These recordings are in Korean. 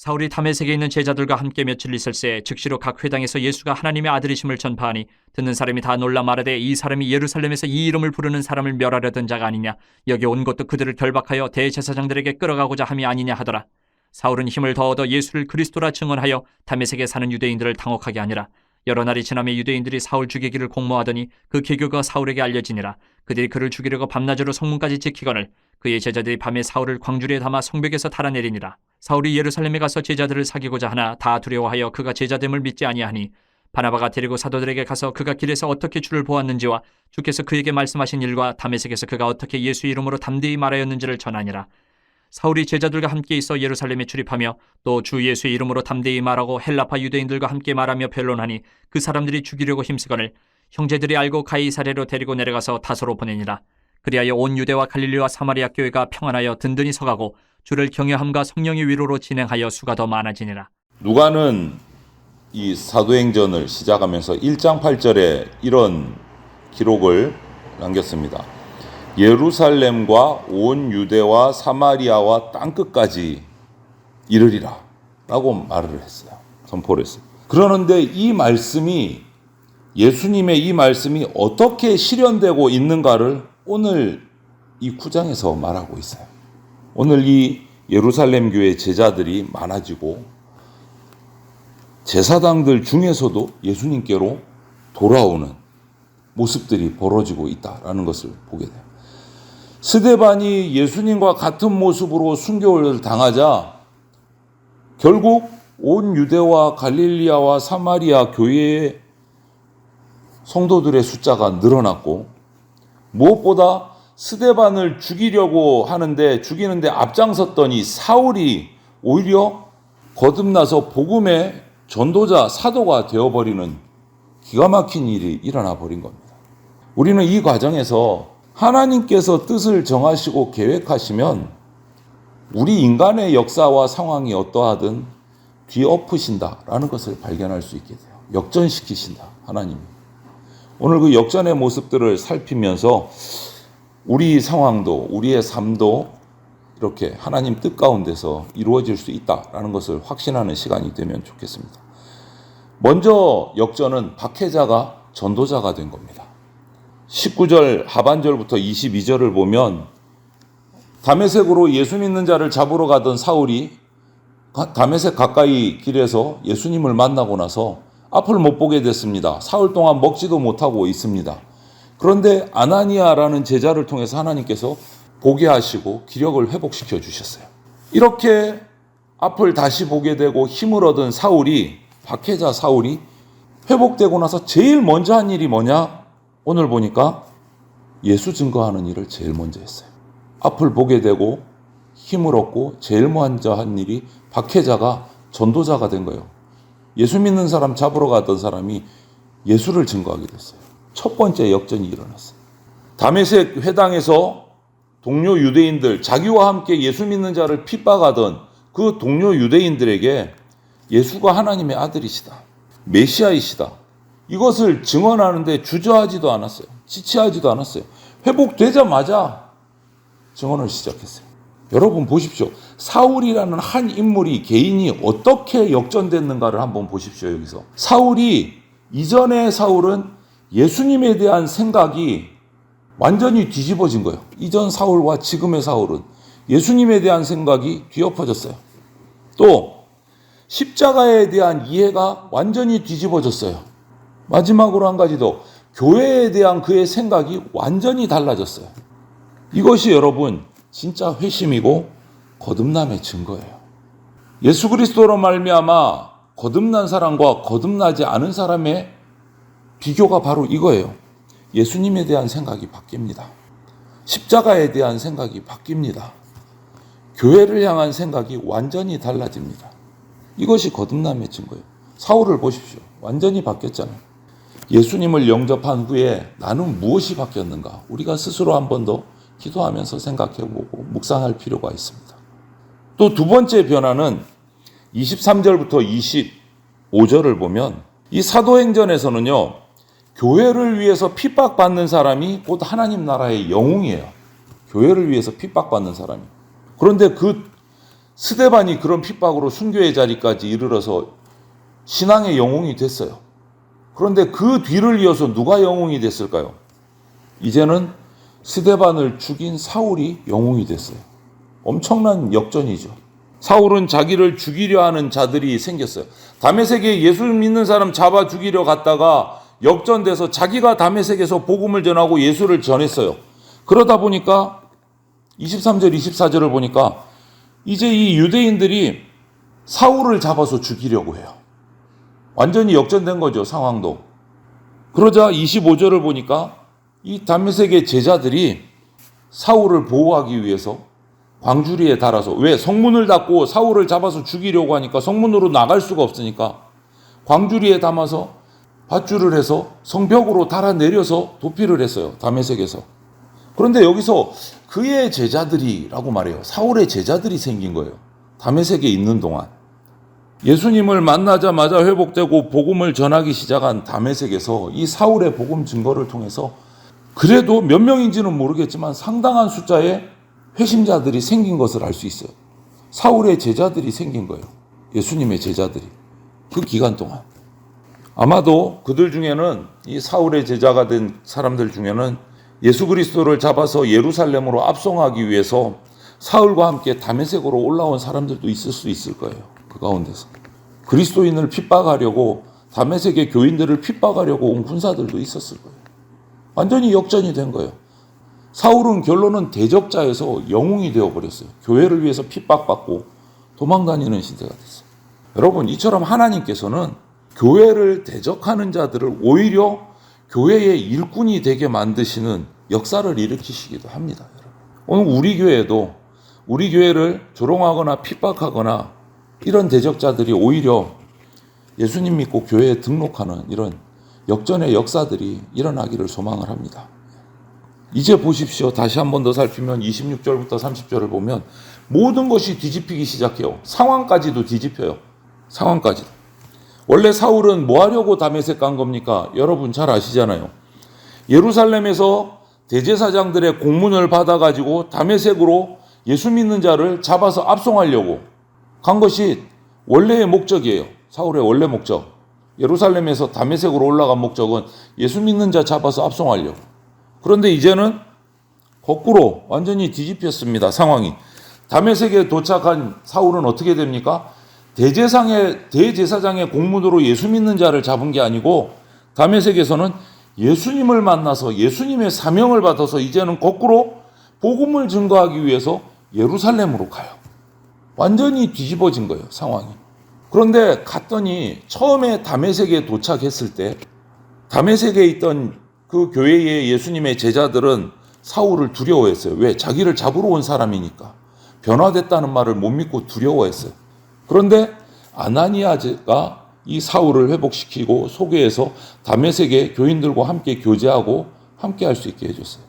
사울이 다메섹에 있는 제자들과 함께 며칠 있을새 즉시로 각 회당에서 예수가 하나님의 아들이심을 전파하니 듣는 사람이 다 놀라 말하되 이 사람이 예루살렘에서 이 이름을 부르는 사람을 멸하려던 자가 아니냐. 여기 온 것도 그들을 결박하여 대제사장들에게 끌어가고자 함이 아니냐 하더라. 사울은 힘을 더 얻어 예수를 그리스도라 증언하여 다메섹에 사는 유대인들을 당혹하게 하니라. 여러 날이 지나며 유대인들이 사울 죽이기를 공모하더니 그 계교가 사울에게 알려지니라. 그들이 그를 죽이려고 밤낮으로 성문까지 지키거늘 그의 제자들이 밤에 사울을 광주리에 담아 성벽에서 달아내리니라. 사울이 예루살렘에 가서 제자들을 사귀고자 하나 다 두려워하여 그가 제자됨을 믿지 아니하니 바나바가 데리고 사도들에게 가서 그가 길에서 어떻게 주를 보았는지와 주께서 그에게 말씀하신 일과 다메섹에서 그가 어떻게 예수 이름으로 담대히 말하였는지를 전하니라. 사울이 제자들과 함께 있어 예루살렘에 출입하며 또 주 예수의 이름으로 담대히 말하고 헬라파 유대인들과 함께 말하며 변론하니 그 사람들이 죽이려고 힘쓰거늘 형제들이 알고 가이사랴로 데리고 내려가서 다소로 보내니라. 그리하여 온 유대와 갈릴리와 사마리아 교회가 평안하여 든든히 서가고 주를 경외함과 성령의 위로로 진행하여 수가 더 많아지니라. 누가는 이 사도행전을 시작하면서 1장 8절에 이런 기록을 남겼습니다. 예루살렘과 온 유대와 사마리아와 땅끝까지 이르리라 라고 말을 했어요. 선포를 했어요. 그러는데 이 말씀이, 예수님의 이 말씀이 어떻게 실현되고 있는가를 오늘 이 9장에서 말하고 있어요. 오늘 이 예루살렘 교회 제자들이 많아지고 제사장들 중에서도 예수님께로 돌아오는 모습들이 벌어지고 있다라는 것을 보게 돼요. 스데반이 예수님과 같은 모습으로 순교를 당하자 결국 온 유대와 갈릴리아와 사마리아 교회의 성도들의 숫자가 늘어났고, 무엇보다 스데반을 죽이려고 하는데 죽이는데 앞장섰더니 사울이 오히려 거듭나서 복음의 전도자, 사도가 되어버리는 기가 막힌 일이 일어나 버린 겁니다. 우리는 이 과정에서 하나님께서 뜻을 정하시고 계획하시면 우리 인간의 역사와 상황이 어떠하든 뒤엎으신다라는 것을 발견할 수 있게 돼요. 역전시키신다, 하나님이. 오늘 그 역전의 모습들을 살피면서 우리 상황도, 우리의 삶도 이렇게 하나님 뜻 가운데서 이루어질 수 있다라는 것을 확신하는 시간이 되면 좋겠습니다. 먼저 역전은 박해자가 전도자가 된 겁니다. 19절 하반절부터 22절을 보면 다메섹으로 예수 믿는 자를 잡으러 가던 사울이 다메섹 가까이 길에서 예수님을 만나고 나서 앞을 못 보게 됐습니다. 사흘 동안 먹지도 못하고 있습니다. 그런데 아나니아라는 제자를 통해서 하나님께서 보게 하시고 기력을 회복시켜 주셨어요. 이렇게 앞을 다시 보게 되고 힘을 얻은 사울이, 박해자 사울이 회복되고 나서 제일 먼저 한 일이 뭐냐? 오늘 보니까 예수 증거하는 일을 제일 먼저 했어요. 앞을 보게 되고 힘을 얻고 제일 먼저 한 일이 박해자가 전도자가 된 거예요. 예수 믿는 사람 잡으러 가던 사람이 예수를 증거하게 됐어요. 첫 번째 역전이 일어났어요. 다메섹 회당에서 동료 유대인들, 자기와 함께 예수 믿는 자를 핍박하던 그 동료 유대인들에게 예수가 하나님의 아들이시다, 메시아이시다, 이것을 증언하는데 주저하지도 않았어요. 지체하지도 않았어요. 회복되자마자 증언을 시작했어요. 여러분 보십시오. 사울이라는 한 인물이, 개인이 어떻게 역전됐는가를 한번 보십시오. 여기서 사울이, 이전의 사울은 예수님에 대한 생각이 완전히 뒤집어진 거예요. 이전 사울과 지금의 사울은 예수님에 대한 생각이 뒤엎어졌어요. 또 십자가에 대한 이해가 완전히 뒤집어졌어요. 마지막으로 한 가지 더, 교회에 대한 그의 생각이 완전히 달라졌어요. 이것이 여러분 진짜 회심이고 거듭남의 증거예요. 예수 그리스도로 말미암아 거듭난 사람과 거듭나지 않은 사람의 비교가 바로 이거예요. 예수님에 대한 생각이 바뀝니다. 십자가에 대한 생각이 바뀝니다. 교회를 향한 생각이 완전히 달라집니다. 이것이 거듭남의 증거예요. 사울을 보십시오. 완전히 바뀌었잖아요. 예수님을 영접한 후에 나는 무엇이 바뀌었는가? 우리가 스스로 한 번 더 기도하면서 생각해보고 묵상할 필요가 있습니다. 또 두 번째 변화는 23절부터 25절을 보면 이 사도행전에서는요, 교회를 위해서 핍박받는 사람이 곧 하나님 나라의 영웅이에요. 교회를 위해서 핍박받는 사람이. 그런데 그 스데반이 그런 핍박으로 순교의 자리까지 이르러서 신앙의 영웅이 됐어요. 그런데 그 뒤를 이어서 누가 영웅이 됐을까요? 이제는 스데반을 죽인 사울이 영웅이 됐어요. 엄청난 역전이죠. 사울은 자기를 죽이려 하는 자들이 생겼어요. 다메섹에 예수 믿는 사람 잡아 죽이려 갔다가 역전돼서 자기가 다메섹에서 복음을 전하고 예수를 전했어요. 그러다 보니까 23절 24절을 보니까 이제 이 유대인들이 사울을 잡아서 죽이려고 해요. 완전히 역전된 거죠, 상황도. 그러자 25절을 보니까 이 다메섹의 제자들이 사울을 보호하기 위해서 광주리에 달아서, 왜? 성문을 닫고 사울을 잡아서 죽이려고 하니까 성문으로 나갈 수가 없으니까 광주리에 담아서 밧줄을 해서 성벽으로 달아내려서 도피를 했어요, 다메섹에서. 그런데 여기서 그의 제자들이라고 말해요. 사울의 제자들이 생긴 거예요, 다메섹에 있는 동안. 예수님을 만나자마자 회복되고 복음을 전하기 시작한 다메섹에서 이 사울의 복음 증거를 통해서 그래도 몇 명인지는 모르겠지만 상당한 숫자의 회심자들이 생긴 것을 알 수 있어요. 사울의 제자들이 생긴 거예요, 예수님의 제자들이. 그 기간 동안. 아마도 그들 중에는, 이 사울의 제자가 된 사람들 중에는 예수 그리스도를 잡아서 예루살렘으로 압송하기 위해서 사울과 함께 다메섹으로 올라온 사람들도 있을 수 있을 거예요. 그 가운데서 그리스도인을 핍박하려고, 다메섹의 교인들을 핍박하려고 온 군사들도 있었을 거예요. 완전히 역전이 된 거예요. 사울은 결론은 대적자에서 영웅이 되어버렸어요. 교회를 위해서 핍박받고 도망다니는 시대가 됐어요. 여러분, 이처럼 하나님께서는 교회를 대적하는 자들을 오히려 교회의 일꾼이 되게 만드시는 역사를 일으키시기도 합니다. 오늘 우리 교회도 우리 교회를 조롱하거나 핍박하거나 이런 대적자들이 오히려 예수님 믿고 교회에 등록하는 이런 역전의 역사들이 일어나기를 소망을 합니다. 이제 보십시오. 다시 한 번 더 살피면 26절부터 30절을 보면 모든 것이 뒤집히기 시작해요. 상황까지도 뒤집혀요. 상황까지도. 원래 사울은 뭐 하려고 다메섹 간 겁니까? 여러분 잘 아시잖아요. 예루살렘에서 대제사장들의 공문을 받아가지고 다메섹으로 예수 믿는 자를 잡아서 압송하려고 간 것이 원래의 목적이에요. 사울의 원래 목적. 예루살렘에서 다메섹으로 올라간 목적은 예수 믿는 자 잡아서 압송하려고. 그런데 이제는 거꾸로 완전히 뒤집혔습니다, 상황이. 다메섹에 도착한 사울은 어떻게 됩니까? 대제사장의 공문으로 예수 믿는 자를 잡은 게 아니고 다메섹에서는 예수님을 만나서 예수님의 사명을 받아서 이제는 거꾸로 복음을 증거하기 위해서 예루살렘으로 가요. 완전히 뒤집어진 거예요, 상황이. 그런데 갔더니 처음에 다메섹에 도착했을 때 다메섹에 있던 그 교회의 예수님의 제자들은 사울을 두려워했어요. 왜? 자기를 잡으러 온 사람이니까. 변화됐다는 말을 못 믿고 두려워했어요. 그런데 아나니아가 이 사울을 회복시키고 소개해서 다메섹의 교인들과 함께 교제하고 함께 할 수 있게 해줬어요.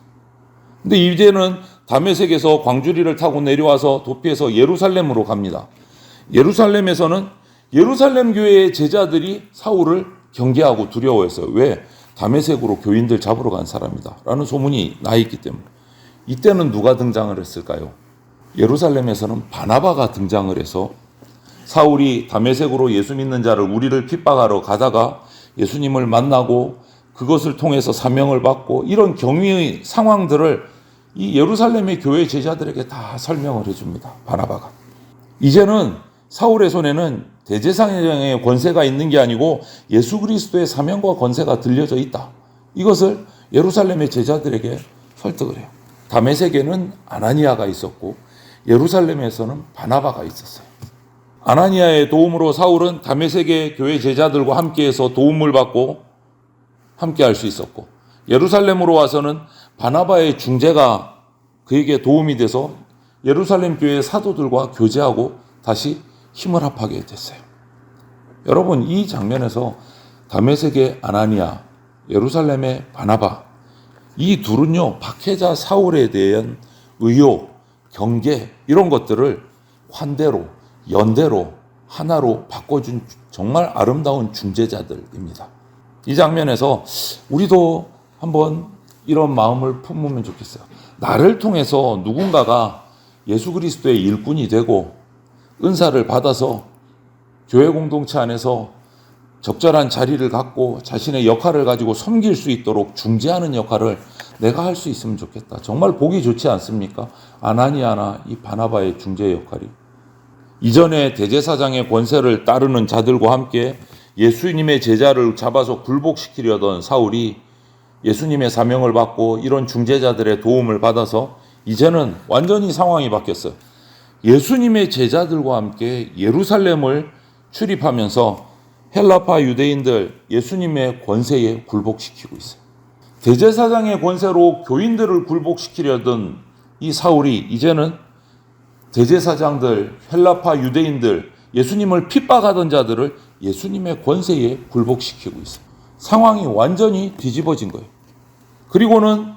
근데 이제는 다메섹에서 광주리를 타고 내려와서 도피해서 예루살렘으로 갑니다. 예루살렘에서는 예루살렘 교회의 제자들이 사울을 경계하고 두려워했어요. 왜? 다메섹으로 교인들 잡으러 간 사람이다 라는 소문이 나 있기 때문에. 이때는 누가 등장을 했을까요? 예루살렘에서는 바나바가 등장을 해서 사울이 다메섹으로 예수 믿는 자를, 우리를 핍박하러 가다가 예수님을 만나고 그것을 통해서 사명을 받고 이런 경위의 상황들을 이 예루살렘의 교회 제자들에게 다 설명을 해줍니다, 바나바가. 이제는 사울의 손에는 대제사장의 권세가 있는 게 아니고 예수 그리스도의 사명과 권세가 들려져 있다. 이것을 예루살렘의 제자들에게 설득을 해요. 다메섹에는 아나니아가 있었고 예루살렘에서는 바나바가 있었어요. 아나니아의 도움으로 사울은 다메섹의 교회 제자들과 함께해서 도움을 받고 함께 할 수 있었고, 예루살렘으로 와서는 바나바의 중재가 그에게 도움이 돼서 예루살렘 교회 사도들과 교제하고 다시 힘을 합하게 됐어요. 여러분, 이 장면에서 다메섹의 아나니아, 예루살렘의 바나바, 이 둘은요, 박해자 사울에 대한 의혹, 경계 이런 것들을 환대로, 연대로, 하나로 바꿔준 정말 아름다운 중재자들입니다. 이 장면에서 우리도 한번 이런 마음을 품으면 좋겠어요. 나를 통해서 누군가가 예수 그리스도의 일꾼이 되고 은사를 받아서 교회 공동체 안에서 적절한 자리를 갖고 자신의 역할을 가지고 섬길 수 있도록 중재하는 역할을 내가 할 수 있으면 좋겠다. 정말 보기 좋지 않습니까? 아나니아나 이 바나바의 중재 역할이. 이전에 대제사장의 권세를 따르는 자들과 함께 예수님의 제자를 잡아서 굴복시키려던 사울이 예수님의 사명을 받고 이런 중재자들의 도움을 받아서 이제는 완전히 상황이 바뀌었어요. 예수님의 제자들과 함께 예루살렘을 출입하면서 헬라파 유대인들 예수님의 권세에 굴복시키고 있어요. 대제사장의 권세로 교인들을 굴복시키려던 이 사울이 이제는 대제사장들, 헬라파 유대인들, 예수님을 핍박하던 자들을 예수님의 권세에 굴복시키고 있어요. 상황이 완전히 뒤집어진 거예요. 그리고는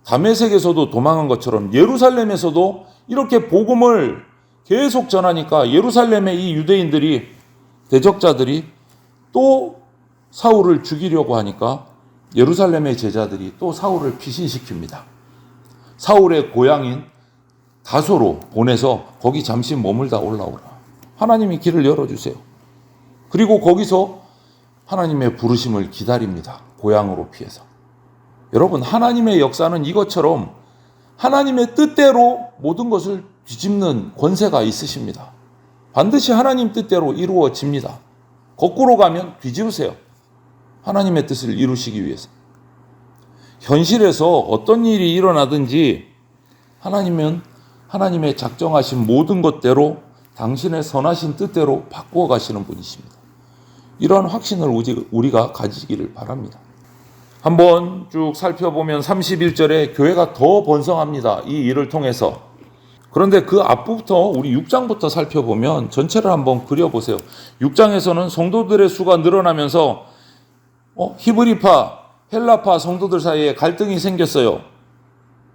다메섹에서도 도망한 것처럼 예루살렘에서도 이렇게 복음을 계속 전하니까 예루살렘의 이 유대인들이, 대적자들이 또 사울을 죽이려고 하니까 예루살렘의 제자들이 또 사울을 피신시킵니다. 사울의 고향인 다소로 보내서 거기 잠시 머물다 올라오라. 하나님이 길을 열어주세요. 그리고 거기서 하나님의 부르심을 기다립니다. 고향으로 피해서. 여러분, 하나님의 역사는 이것처럼 하나님의 뜻대로 모든 것을 뒤집는 권세가 있으십니다. 반드시 하나님 뜻대로 이루어집니다. 거꾸로 가면 뒤집으세요. 하나님의 뜻을 이루시기 위해서. 현실에서 어떤 일이 일어나든지 하나님은 하나님의 작정하신 모든 것대로 당신의 선하신 뜻대로 바꾸어 가시는 분이십니다. 이러한 확신을 우리가 가지기를 바랍니다. 한번 쭉 살펴보면 31절에 교회가 더 번성합니다. 이 일을 통해서. 그런데 그 앞부터 우리 6장부터 살펴보면 전체를 한번 그려보세요. 6장에서는 성도들의 수가 늘어나면서 히브리파, 헬라파 성도들 사이에 갈등이 생겼어요.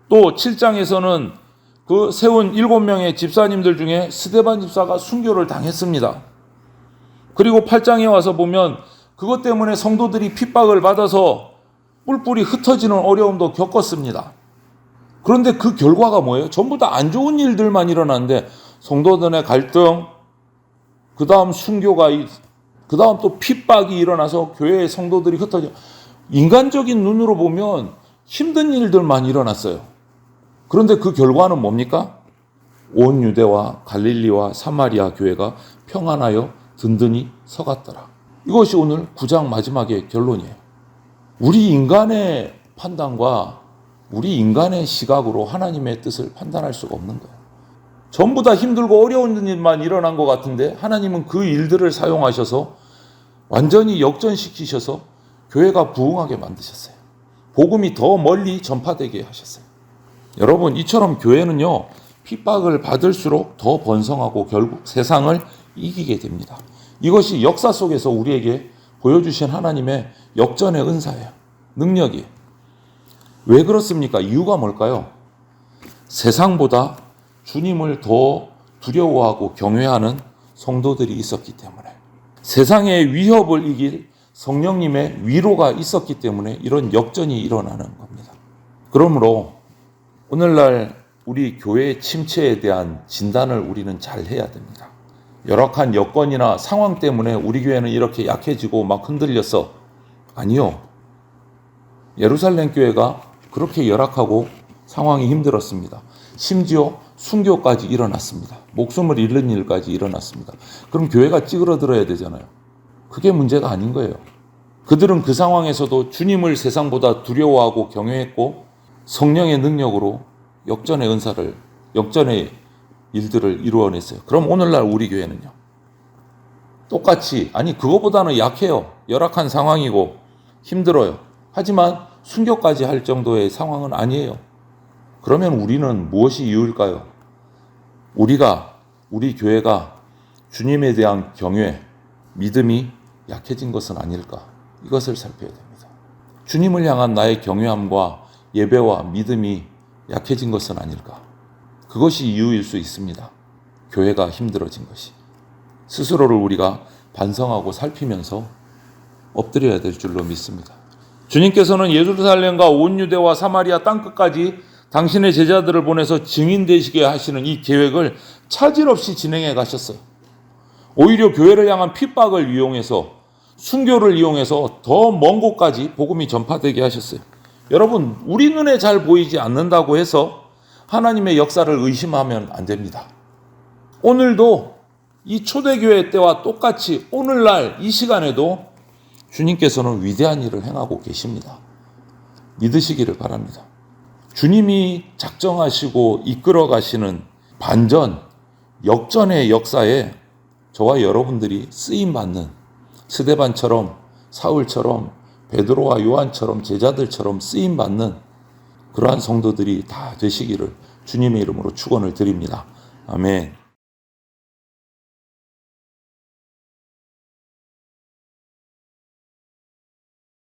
또 7장에서는 그 세운 7명의 집사님들 중에 스데반 집사가 순교를 당했습니다. 그리고 8장에 와서 보면 그것 때문에 성도들이 핍박을 받아서 뿔뿔이 흩어지는 어려움도 겪었습니다. 그런데 그 결과가 뭐예요? 전부 다 안 좋은 일들만 일어났는데 성도들의 갈등, 그 다음 순교가, 그 다음 또 핍박이 일어나서 교회의 성도들이 흩어져. 인간적인 눈으로 보면 힘든 일들만 일어났어요. 그런데 그 결과는 뭡니까? 온 유대와 갈릴리와 사마리아 교회가 평안하여 든든히 서갔더라. 이것이 오늘 9장 마지막의 결론이에요. 우리 인간의 판단과 우리 인간의 시각으로 하나님의 뜻을 판단할 수가 없는 거예요. 전부 다 힘들고 어려운 일만 일어난 것 같은데 하나님은 그 일들을 사용하셔서 완전히 역전시키셔서 교회가 부흥하게 만드셨어요. 복음이 더 멀리 전파되게 하셨어요. 여러분, 이처럼 교회는요, 핍박을 받을수록 더 번성하고 결국 세상을 이기게 됩니다. 이것이 역사 속에서 우리에게 보여주신 하나님의 역전의 은사예요. 능력이에요. 왜 그렇습니까? 이유가 뭘까요? 세상보다 주님을 더 두려워하고 경외하는 성도들이 있었기 때문에, 세상의 위협을 이길 성령님의 위로가 있었기 때문에 이런 역전이 일어나는 겁니다. 그러므로 오늘날 우리 교회의 침체에 대한 진단을 우리는 잘 해야 됩니다. 열악한 여건이나 상황 때문에 우리 교회는 이렇게 약해지고 막 흔들렸어. 아니요. 예루살렘 교회가 그렇게 열악하고 상황이 힘들었습니다. 심지어 순교까지 일어났습니다. 목숨을 잃는 일까지 일어났습니다. 그럼 교회가 찌그러들어야 되잖아요. 그게 문제가 아닌 거예요. 그들은 그 상황에서도 주님을 세상보다 두려워하고 경외했고 성령의 능력으로 역전의 은사를, 역전의 일들을 이루어냈어요. 그럼 오늘날 우리 교회는요? 똑같이, 아니 그거보다는 약해요. 열악한 상황이고 힘들어요. 하지만 순교까지 할 정도의 상황은 아니에요. 그러면 우리는 무엇이 이유일까요? 우리 교회가 주님에 대한 경외, 믿음이 약해진 것은 아닐까? 이것을 살펴야 됩니다. 주님을 향한 나의 경외함과 예배와 믿음이 약해진 것은 아닐까? 그것이 이유일 수 있습니다. 교회가 힘들어진 것이. 스스로를 우리가 반성하고 살피면서 엎드려야 될 줄로 믿습니다. 주님께서는 예루살렘과 온 유대와 사마리아 땅끝까지 당신의 제자들을 보내서 증인 되시게 하시는 이 계획을 차질 없이 진행해 가셨어요. 오히려 교회를 향한 핍박을 이용해서, 순교를 이용해서 더 먼 곳까지 복음이 전파되게 하셨어요. 여러분, 우리 눈에 잘 보이지 않는다고 해서 하나님의 역사를 의심하면 안 됩니다. 오늘도 이 초대교회 때와 똑같이 오늘날 이 시간에도 주님께서는 위대한 일을 행하고 계십니다. 믿으시기를 바랍니다. 주님이 작정하시고 이끌어 가시는 반전, 역전의 역사에 저와 여러분들이 쓰임받는, 스데반처럼, 사울처럼, 베드로와 요한처럼, 제자들처럼 쓰임받는 그러한 성도들이 다 되시기를 주님의 이름으로 축원을 드립니다. 아멘.